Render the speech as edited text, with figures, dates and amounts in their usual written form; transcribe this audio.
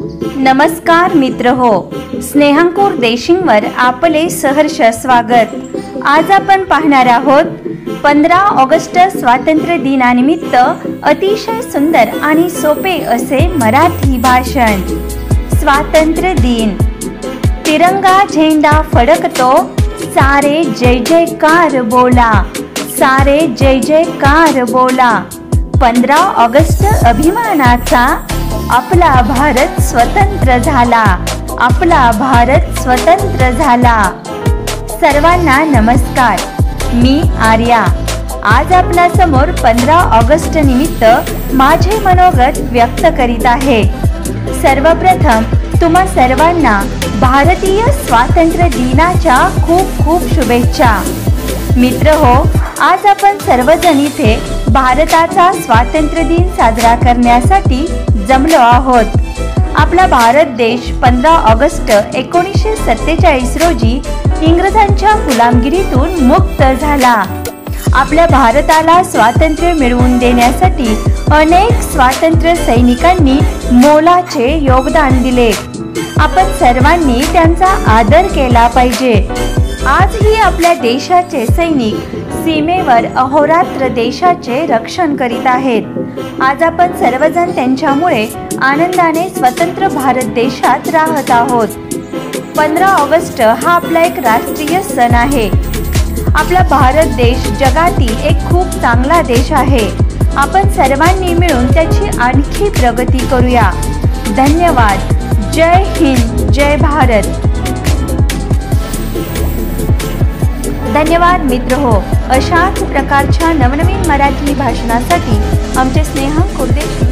नमस्कार मित्र हो, स्नेहांकुर देशिंगवर आपले सहर्ष स्वागत। आज आपण पाहणार आहोत 15 ऑगस्ट स्वातंत्र्य दिनानिमित्त अतिशय सुंदर आणि सोपे असे मराठी भाषण। स्वातंत्र्य दिन, तिरंगा झेंडा फडकतो, सारे जय जयकार बोला, सारे जय जयकार बोला। 15 ऑगस्ट अभिमानाचा, आपला भारत स्वतंत्र झाला, आपला भारत स्वतंत्र झाला। सर्वांना नमस्कार, मी आर्या। आज आपल्या समोर 15 ऑगस्ट निमित्त माझे मनोगत व्यक्त करीत आहे। सर्वप्रथम तुम्हा सर्वांना भारतीय स्वातंत्र्य दिनाच्या खूप खूप शुभेच्छा। मित्र हो, आज आपण सर्वजण इथे भारताचा स्वातंत्र्य दिन साजरा करण्यासाठी जमलो आहोत। आपला भारत देश 15 ऑगस्ट 1947 रोजी इंग्रजांच्या गुलामगिरीतून मुक्त झाला। आपल्या भारताला स्वातंत्र्य मिळवून देण्यासाठी अनेक स्वातंत्र्य सैनिकांनी मोलाचे योगदान दिले। आपण सर्वांनी त्यांचा आदर केला पाहिजे। आजही आपल्या देशाचे सैनिक सीमेवर अहोरात्र देशाचे रक्षण करीत आहेत। आज आपण सर्वजण त्यांच्यामुळे आनंदाने स्वतंत्र भारत देशात राहत आहोत। 15 ऑगस्ट हा आपला एक राष्ट्रीय सण आहे। आपला भारत देश जगातील एक खूप चांगला देश आहे। आपण सर्वांनी मिळून त्याची आणखी प्रगती करूया। धन्यवाद। जय हिंद, जय भारत। धन्यवाद मित्र हो, अशाच प्रकारच्या नवनवीन मराठी भाषणासाठी आमचे स्नेहांकुर देशिंग